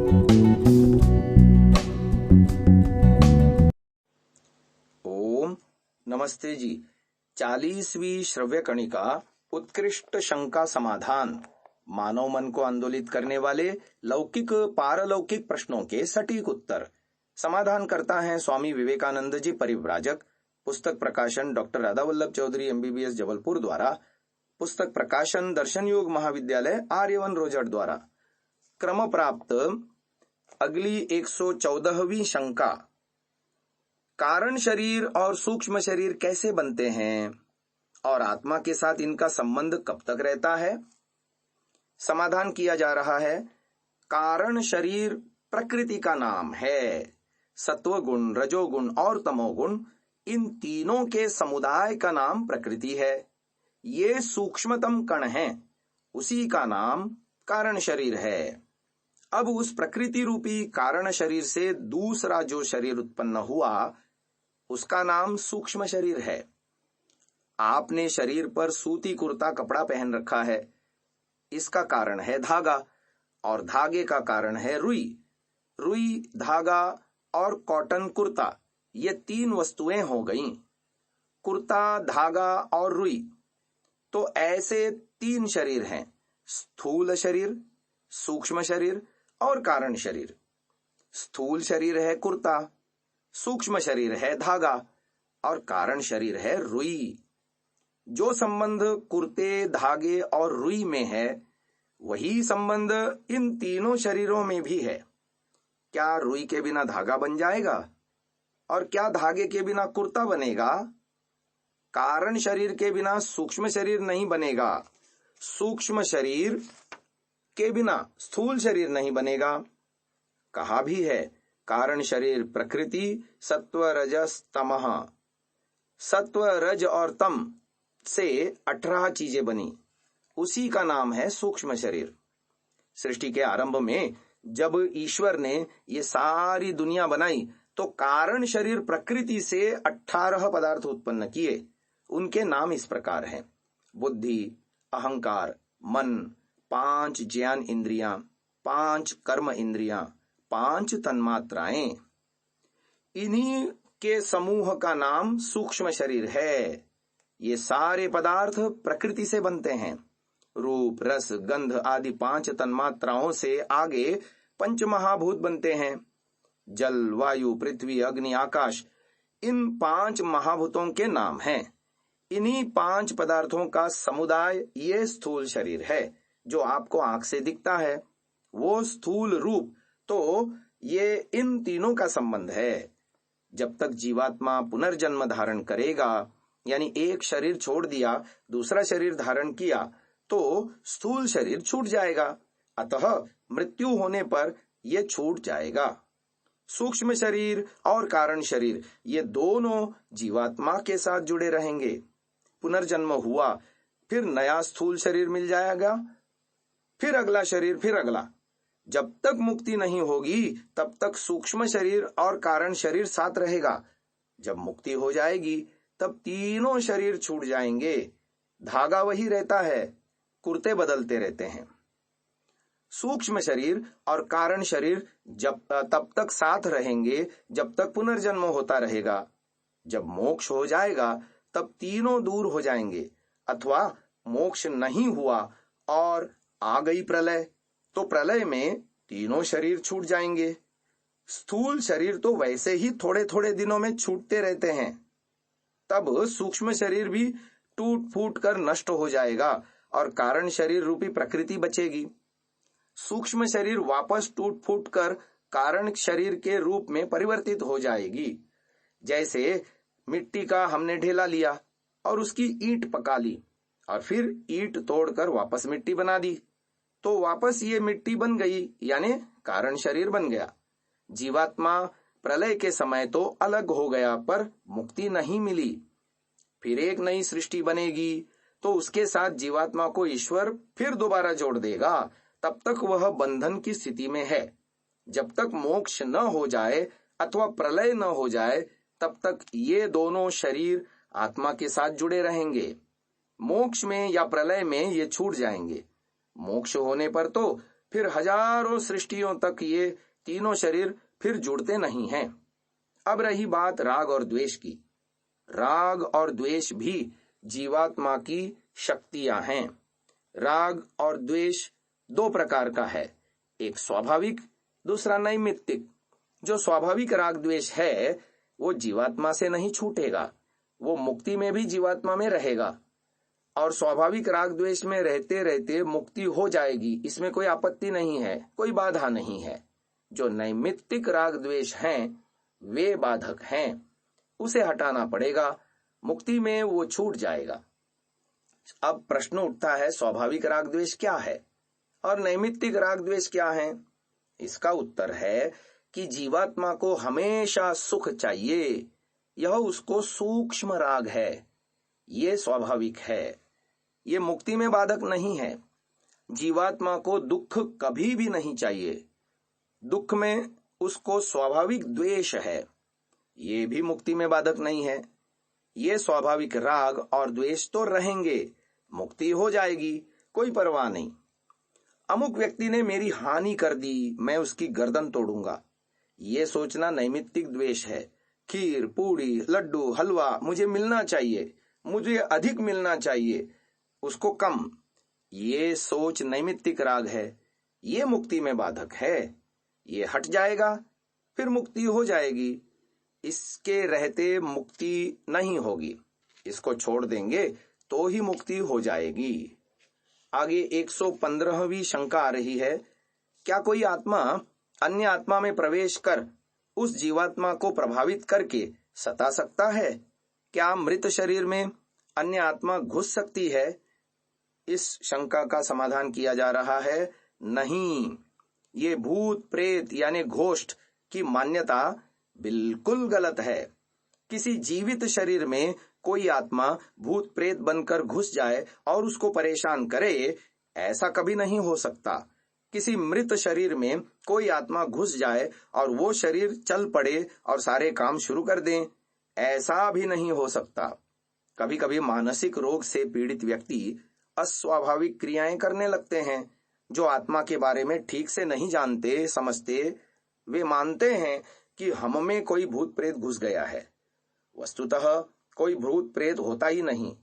ओम नमस्ते जी। 40वीं श्रव्य कणिका उत्कृष्ट शंका समाधान मानव मन को आंदोलित करने वाले लौकिक पारलौकिक प्रश्नों के सटीक उत्तर समाधान करता है स्वामी विवेकानंद जी परिव्राजक। पुस्तक प्रकाशन डॉक्टर राधा वल्लभ चौधरी MBBS जबलपुर द्वारा। पुस्तक प्रकाशन दर्शन योग महाविद्यालय आर्यवन रोजड़ द्वारा। क्रम प्राप्त अगली 114वीं शंका, कारण शरीर और सूक्ष्म शरीर कैसे बनते हैं और आत्मा के साथ इनका संबंध कब तक रहता है। समाधान किया जा रहा है। कारण शरीर प्रकृति का नाम है। सत्व गुण, रजोगुण और तमोगुण, इन तीनों के समुदाय का नाम प्रकृति है। ये सूक्ष्मतम कण हैं, उसी का नाम कारण शरीर है। अब उस प्रकृति रूपी कारण शरीर से दूसरा जो शरीर उत्पन्न हुआ उसका नाम सूक्ष्म शरीर है। आपने शरीर पर सूती कुर्ता कपड़ा पहन रखा है, इसका कारण है धागा और धागे का कारण है रुई। रुई, धागा और कॉटन कुर्ता, ये तीन वस्तुएं हो गईं। कुर्ता, धागा और रुई, तो ऐसे तीन शरीर हैं, स्थूल शरीर, सूक्ष्म शरीर और कारण शरीर। स्थूल शरीर है कुर्ता, सूक्ष्म शरीर है धागा और कारण शरीर है रुई। जो संबंध कुर्ते, धागे और रुई में है वही संबंध इन तीनों शरीरों में भी है। क्या रुई के बिना धागा बन जाएगा और क्या धागे के बिना कुर्ता बनेगा? कारण शरीर के बिना सूक्ष्म शरीर नहीं बनेगा, सूक्ष्म शरीर के बिना स्थूल शरीर नहीं बनेगा। कहा भी है कारण शरीर प्रकृति सत्व रजस तमः। सत्व, रज और तम से 18 चीजें बनी, उसी का नाम है सूक्ष्म शरीर। सृष्टि के आरंभ में जब ईश्वर ने ये सारी दुनिया बनाई तो कारण शरीर प्रकृति से 18 पदार्थ उत्पन्न किए। उनके नाम इस प्रकार हैं: बुद्धि, अहंकार, मन, 5 ज्ञान इंद्रियां, 5 कर्म इंद्रियां, 5 तन्मात्राएं। इन्हीं के समूह का नाम सूक्ष्म शरीर है। ये सारे पदार्थ प्रकृति से बनते हैं। रूप, रस, गंध आदि 5 तन्मात्राओं से आगे 5 महाभूत बनते हैं। जल, वायु, पृथ्वी, अग्नि, आकाश, इन 5 महाभूतों के नाम हैं। इन्हीं 5 पदार्थों का समुदाय ये स्थूल शरीर है जो आपको आंख से दिखता है। वो स्थूल रूप, तो ये इन तीनों का संबंध है। जब तक जीवात्मा पुनर्जन्म धारण करेगा, यानी एक शरीर छोड़ दिया, दूसरा शरीर धारण किया, तो स्थूल शरीर छूट जाएगा। अतः मृत्यु होने पर यह छूट जाएगा। सूक्ष्म शरीर और कारण शरीर ये दोनों जीवात्मा के साथ जुड़े रहेंगे। पुनर्जन्म हुआ, फिर नया स्थूल शरीर मिल जाएगा, फिर अगला शरीर, फिर अगला। जब तक मुक्ति नहीं होगी तब तक सूक्ष्म शरीर और कारण शरीर साथ रहेगा। जब मुक्ति हो जाएगी तब तीनों शरीर छूट जाएंगे। धागा वही रहता है, कुर्ते बदलते रहते हैं। सूक्ष्म शरीर और कारण शरीर तब तक साथ रहेंगे जब तक पुनर्जन्म होता रहेगा। जब मोक्ष हो जाएगा तब तीनों दूर हो जाएंगे। अथवा मोक्ष नहीं हुआ और आ गई प्रलय, तो प्रलय में तीनों शरीर छूट जाएंगे। स्थूल शरीर तो वैसे ही थोड़े थोड़े दिनों में छूटते रहते हैं। तब सूक्ष्म शरीर भी टूट फूट कर नष्ट हो जाएगा और कारण शरीर रूपी प्रकृति बचेगी। सूक्ष्म शरीर वापस टूट फूट कर कारण शरीर के रूप में परिवर्तित हो जाएगी। जैसे मिट्टी का हमने ढेला लिया और उसकी ईंट पका ली और फिर ईंट तोड़कर वापस मिट्टी बना दी, तो वापस ये मिट्टी बन गई, यानी कारण शरीर बन गया। जीवात्मा प्रलय के समय तो अलग हो गया पर मुक्ति नहीं मिली। फिर एक नई सृष्टि बनेगी तो उसके साथ जीवात्मा को ईश्वर फिर दोबारा जोड़ देगा। तब तक वह बंधन की स्थिति में है। जब तक मोक्ष न हो जाए अथवा प्रलय न हो जाए तब तक ये दोनों शरीर आत्मा के साथ जुड़े रहेंगे। मोक्ष में या प्रलय में ये छूट जाएंगे। मोक्ष होने पर तो फिर हजारों सृष्टियों तक ये तीनों शरीर फिर जुड़ते नहीं हैं। अब रही बात राग और द्वेष की। राग और द्वेष भी जीवात्मा की शक्तियां हैं। राग और द्वेष दो प्रकार का है, एक स्वाभाविक, दूसरा नैमित्तिक। जो स्वाभाविक राग द्वेष है वो जीवात्मा से नहीं छूटेगा, वो मुक्ति में भी जीवात्मा में रहेगा और स्वाभाविक राग द्वेष में रहते रहते मुक्ति हो जाएगी, इसमें कोई आपत्ति नहीं है, कोई बाधा नहीं है। जो नैमित्तिक राग द्वेष हैं वे बाधक हैं, उसे हटाना पड़ेगा, मुक्ति में वो छूट जाएगा। अब प्रश्न उठता है, स्वाभाविक राग द्वेष क्या है और नैमित्तिक राग द्वेष क्या है? इसका उत्तर है कि जीवात्मा को हमेशा सुख चाहिए, यह उसको सूक्ष्म राग है, ये स्वाभाविक है, ये मुक्ति में बाधक नहीं है। जीवात्मा को दुख कभी भी नहीं चाहिए, दुख में उसको स्वाभाविक द्वेष है, ये भी मुक्ति में बाधक नहीं है। ये स्वाभाविक राग और द्वेष तो रहेंगे, मुक्ति हो जाएगी, कोई परवाह नहीं। अमुक व्यक्ति ने मेरी हानि कर दी, मैं उसकी गर्दन तोड़ूंगा, ये सोचना नैमित्तिक द्वेष है। खीर, पूड़ी, लड्डू, हलवा मुझे मिलना चाहिए, मुझे अधिक मिलना चाहिए, उसको कम, ये सोच नैमित्तिक राग है, ये मुक्ति में बाधक है। ये हट जाएगा फिर मुक्ति हो जाएगी, इसके रहते मुक्ति नहीं होगी, इसको छोड़ देंगे तो ही मुक्ति हो जाएगी। आगे 115वीं शंका आ रही है, क्या कोई आत्मा अन्य आत्मा में प्रवेश कर उस जीवात्मा को प्रभावित करके सता सकता है? क्या मृत शरीर में अन्य आत्मा घुस सकती है? इस शंका का समाधान किया जा रहा है, नहीं, ये भूत प्रेत यानी घोष्ट की मान्यता बिल्कुल गलत है। किसी जीवित शरीर में कोई आत्मा भूत प्रेत बनकर घुस जाए और उसको परेशान करे, ऐसा कभी नहीं हो सकता। किसी मृत शरीर में कोई आत्मा घुस जाए और वो शरीर चल पड़े और सारे काम शुरू कर दें, ऐसा भी नहीं हो सकता। कभी कभी मानसिक रोग से पीड़ित व्यक्ति अस्वाभाविक क्रियाएं करने लगते हैं, जो आत्मा के बारे में ठीक से नहीं जानते समझते। वे मानते हैं कि हम में कोई भूत प्रेत घुस गया है, वस्तुतः कोई भूत प्रेत होता ही नहीं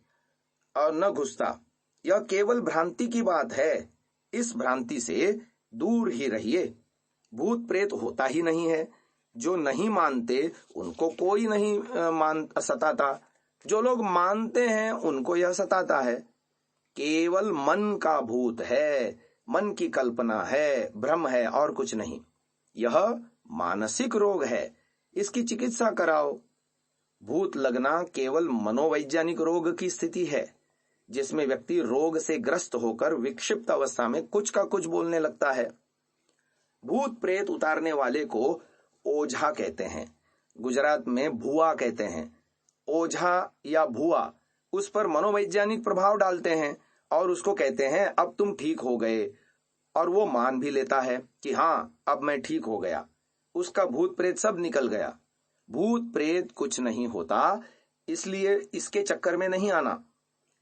और न घुसता, यह केवल भ्रांति की बात है। इस भ्रांति से दूर ही रहिए। भूत प्रेत होता ही नहीं है। जो नहीं मानते उनको कोई नहीं सताता, जो लोग मानते हैं उनको यह सताता है। केवल मन का भूत है, मन की कल्पना है, भ्रम है और कुछ नहीं। यह मानसिक रोग है, इसकी चिकित्सा कराओ। भूत लगना केवल मनोवैज्ञानिक रोग की स्थिति है, जिसमें व्यक्ति रोग से ग्रस्त होकर विक्षिप्त अवस्था में कुछ का कुछ बोलने लगता है। भूत प्रेत उतारने वाले को ओझा कहते हैं, गुजरात में भुआ कहते हैं। ओझा या भुआ उस पर मनोवैज्ञानिक प्रभाव डालते हैं और उसको कहते हैं अब तुम ठीक हो गए, और वो मान भी लेता है कि हाँ अब मैं ठीक हो गया, उसका भूत प्रेत सब निकल गया। भूत प्रेत कुछ नहीं होता, इसलिए इसके चक्कर में नहीं आना।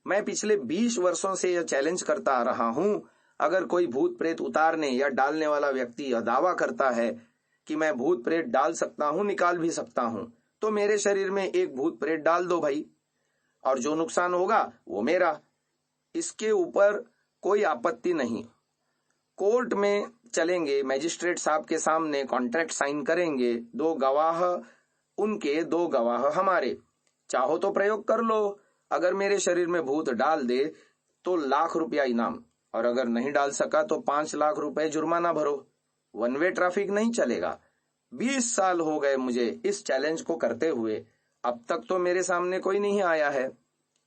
मैं पिछले 20 वर्षों से यह चैलेंज करता आ रहा हूं, अगर कोई भूत प्रेत उतारने या डालने वाला व्यक्ति यह दावा करता है कि मैं भूत प्रेत डाल सकता हूं, निकाल भी सकता हूं, तो मेरे शरीर में एक भूत प्रेत डाल दो भाई, और जो नुकसान होगा वो मेरा, इसके ऊपर कोई आपत्ति नहीं। कोर्ट में चलेंगे, मजिस्ट्रेट साहब के सामने कॉन्ट्रैक्ट साइन करेंगे, 2 गवाह उनके, 2 गवाह हमारे, चाहो तो प्रयोग कर लो। अगर मेरे शरीर में भूत डाल दे तो ₹1,00,000 इनाम, और अगर नहीं डाल सका तो 5 लाख रुपए जुर्माना भरो। 1 वे ट्रैफिक नहीं चलेगा। 20 साल हो गए मुझे इस चैलेंज को करते हुए, अब तक तो मेरे सामने कोई नहीं आया है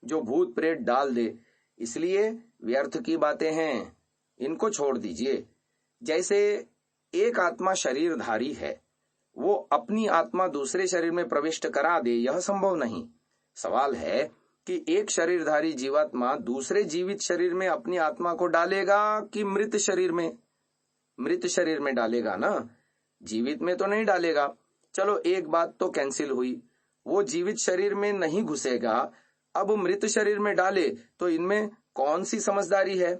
जो भूत प्रेत डाल दे, इसलिए व्यर्थ की बातें हैं, इनको छोड़ दीजिए। जैसे एक आत्मा शरीरधारी है, वो अपनी आत्मा दूसरे शरीर में प्रविष्ट करा दे, यह संभव नहीं। सवाल है कि एक शरीरधारी जीवात्मा दूसरे जीवित शरीर में अपनी आत्मा को डालेगा कि मृत शरीर में? मृत शरीर में डालेगा ना, जीवित में तो नहीं डालेगा। चलो एक बात तो कैंसिल हुई, वो जीवित शरीर में नहीं घुसेगा, अब मृत शरीर में डाले तो इनमें कौन सी समझदारी है?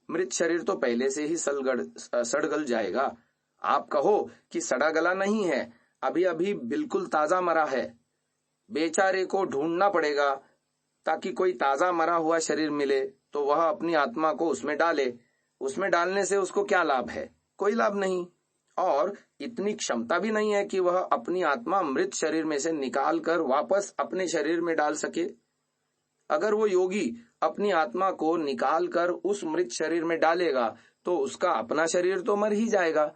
मृत शरीर तो पहले से ही सड़ गल जाएगा। आप कहो कि सड़ा गला नहीं है, अभी अभी बिल्कुल ताजा मरा है। बेचारे को ढूंढना पड़ेगा ताकि कोई ताजा मरा हुआ शरीर मिले तो वह अपनी आत्मा को उसमें डाले। उसमें डालने से उसको क्या लाभ है? कोई लाभ नहीं। और इतनी क्षमता भी नहीं है कि वह अपनी आत्मा मृत शरीर में से निकाल कर वापस अपने शरीर में डाल सके। अगर वो योगी अपनी आत्मा को निकाल कर उस मृत शरीर में डालेगा तो उसका अपना शरीर तो मर ही जाएगा,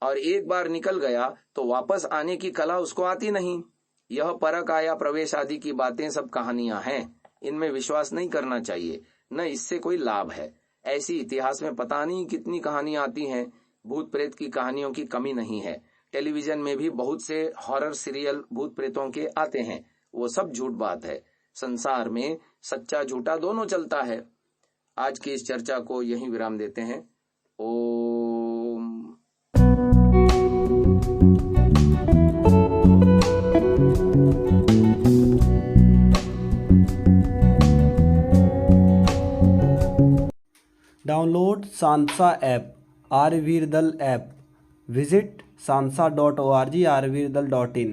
और एक बार निकल गया तो वापस आने की कला उसको आती नहीं। यह परकाया प्रवेश आदि की बातें सब कहानियां हैं, इनमें विश्वास नहीं करना चाहिए, न इससे कोई लाभ है। ऐसी इतिहास में पता नहीं कितनी कहानियां आती हैं। भूत प्रेत की कहानियों की कमी नहीं है। टेलीविजन में भी बहुत से हॉरर सीरियल भूत प्रेतों के आते हैं, वो सब झूठ बात है। संसार में सच्चा झूठा दोनों चलता है। आज की इस चर्चा को यहीं विराम देते हैं। Om. Download Sansa app, Arvirdal app. Visit sansa.org, arvirdal.in।